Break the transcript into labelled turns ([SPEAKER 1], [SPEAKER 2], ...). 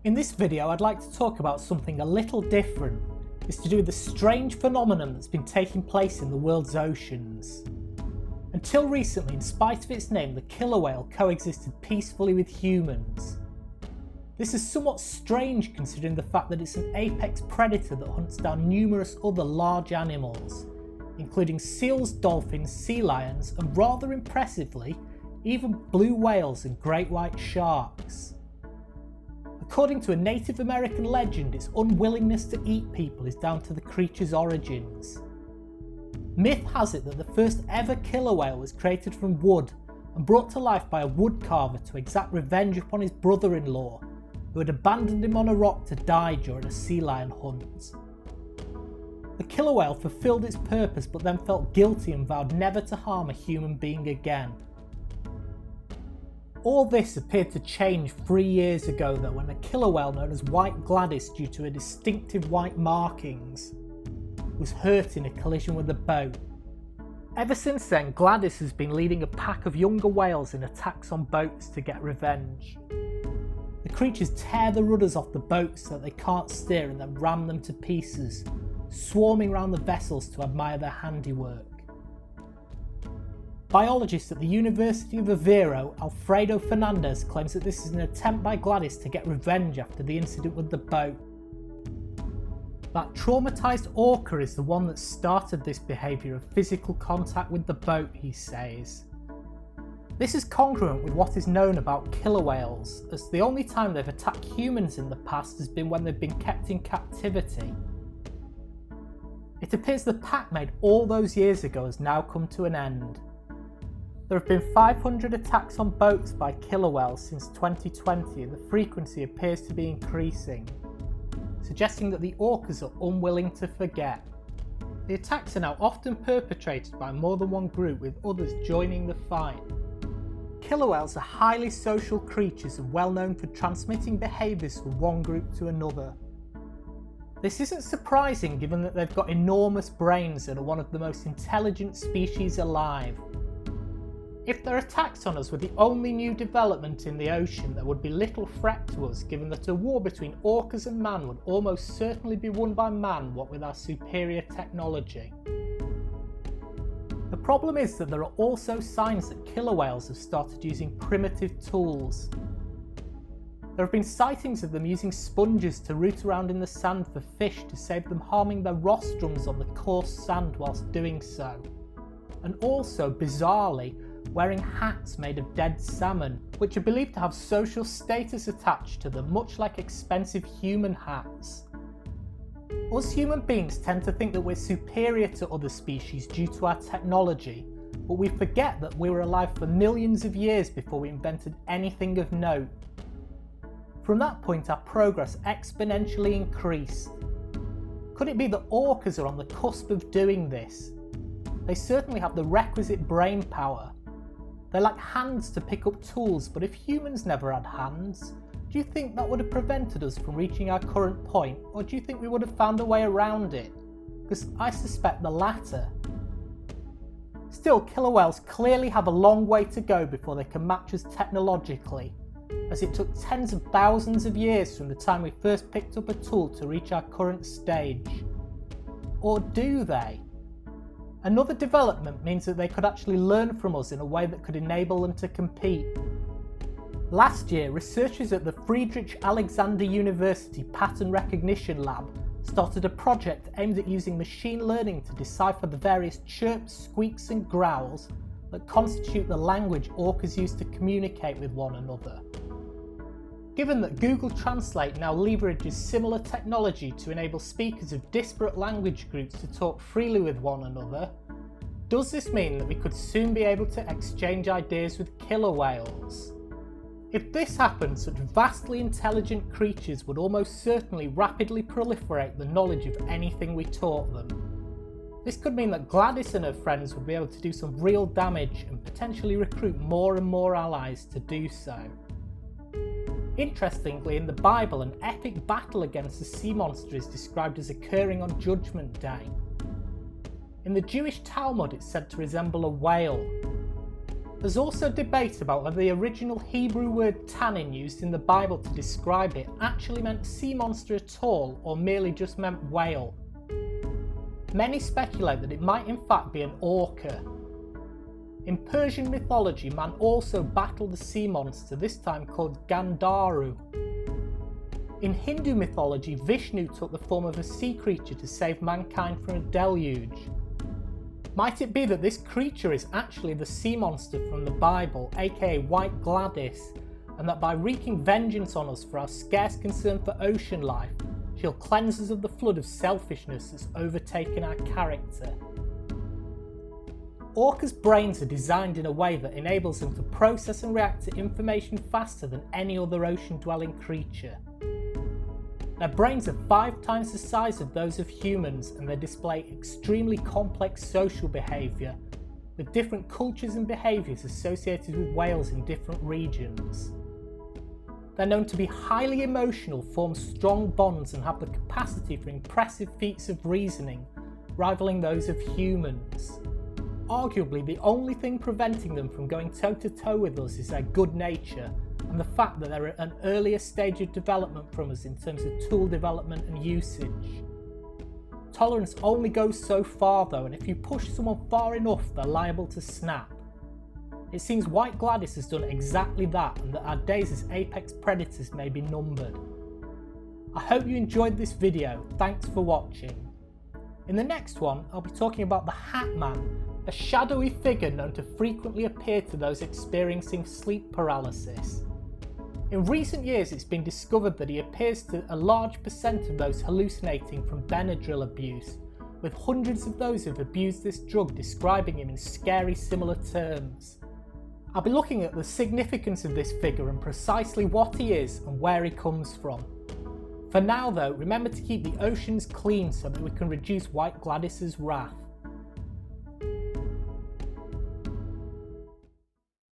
[SPEAKER 1] In this video, I'd like to talk about something a little different. It's to do with the strange phenomenon that's been taking place in the world's oceans. Until recently, in spite of its name, the killer whale coexisted peacefully with humans. This is somewhat strange considering the fact that it's an apex predator that hunts down numerous other large animals, including seals, dolphins, sea lions, and rather impressively, even blue whales and great white sharks. According to a Native American legend, its unwillingness to eat people is down to the creature's origins. Myth has it that the first ever killer whale was created from wood and brought to life by a woodcarver to exact revenge upon his brother-in-law, who had abandoned him on a rock to die during a sea lion hunt. The killer whale fulfilled its purpose but then felt guilty and vowed never to harm a human being again. All this appeared to change 3 years ago though, when a killer whale known as White Gladis, due to her distinctive white markings, was hurt in a collision with a boat. Ever since then, Gladis has been leading a pack of younger whales in attacks on boats to get revenge. The creatures tear the rudders off the boats so that they can't steer and then ram them to pieces, swarming around the vessels to admire their handiwork. Biologist at the University of Aveiro, Alfredo Fernandez, claims that this is an attempt by Gladis to get revenge after the incident with the boat. That traumatised orca is the one that started this behaviour of physical contact with the boat, he says. This is congruent with what is known about killer whales, as the only time they've attacked humans in the past has been when they've been kept in captivity. It appears the pact made all those years ago has now come to an end. There have been 500 attacks on boats by killer whales since 2020, and the frequency appears to be increasing, suggesting that the orcas are unwilling to forget. The attacks are now often perpetrated by more than one group, with others joining the fight. Killer whales are highly social creatures and well known for transmitting behaviours from one group to another. This isn't surprising given that they've got enormous brains and are one of the most intelligent species alive. If their attacks on us were the only new development in the ocean, there would be little threat to us, given that a war between orcas and man would almost certainly be won by man, what with our superior technology. The problem is that there are also signs that killer whales have started using primitive tools. There have been sightings of them using sponges to root around in the sand for fish to save them harming their rostrums on the coarse sand whilst doing so. And also, bizarrely, wearing hats made of dead salmon, which are believed to have social status attached to them, much like expensive human hats. Us human beings tend to think that we're superior to other species due to our technology, but we forget that we were alive for millions of years before we invented anything of note. From that point, our progress exponentially increased. Could it be that orcas are on the cusp of doing this? They certainly have the requisite brain power. They lack hands to pick up tools, but if humans never had hands, do you think that would have prevented us from reaching our current point, or do you think we would have found a way around it? Because I suspect the latter. Still, killer whales clearly have a long way to go before they can match us technologically, as it took tens of thousands of years from the time we first picked up a tool to reach our current stage. Or do they? Another development means that they could actually learn from us in a way that could enable them to compete. Last year, researchers at the Friedrich Alexander University Pattern Recognition Lab started a project aimed at using machine learning to decipher the various chirps, squeaks and growls that constitute the language orcas use to communicate with one another. Given that Google Translate now leverages similar technology to enable speakers of disparate language groups to talk freely with one another, does this mean that we could soon be able to exchange ideas with killer whales? If this happened, such vastly intelligent creatures would almost certainly rapidly proliferate the knowledge of anything we taught them. This could mean that Gladis and her friends would be able to do some real damage and potentially recruit more and more allies to do so. Interestingly, in the Bible, an epic battle against a sea monster is described as occurring on Judgment Day. In the Jewish Talmud, it's said to resemble a whale. There's also debate about whether the original Hebrew word tannin used in the Bible to describe it actually meant sea monster at all, or merely just meant whale. Many speculate that it might in fact be an orca. In Persian mythology, man also battled a sea monster, this time called Gandharu. In Hindu mythology, Vishnu took the form of a sea creature to save mankind from a deluge. Might it be that this creature is actually the sea monster from the Bible, aka White Gladis, and that by wreaking vengeance on us for our scarce concern for ocean life, she'll cleanse us of the flood of selfishness that's overtaken our character? Orcas' brains are designed in a way that enables them to process and react to information faster than any other ocean-dwelling creature. Their brains are 5 times the size of those of humans, and they display extremely complex social behaviour, with different cultures and behaviours associated with whales in different regions. They're known to be highly emotional, form strong bonds, and have the capacity for impressive feats of reasoning, rivaling those of humans. Arguably, the only thing preventing them from going toe-to-toe with us is their good nature, and the fact that they're at an earlier stage of development from us in terms of tool development and usage. Tolerance only goes so far though, and if you push someone far enough, they're liable to snap. It seems White Gladis has done exactly that, and that our days as apex predators may be numbered. I hope you enjoyed this video, thanks for watching. In the next one, I'll be talking about the Hat Man, a shadowy figure known to frequently appear to those experiencing sleep paralysis. In recent years, it's been discovered that he appears to a large percent of those hallucinating from Benadryl abuse, with hundreds of those who've abused this drug describing him in scary similar terms. I'll be looking at the significance of this figure and precisely what he is and where he comes from. For now though, remember to keep the oceans clean so that we can reduce White Gladis's wrath.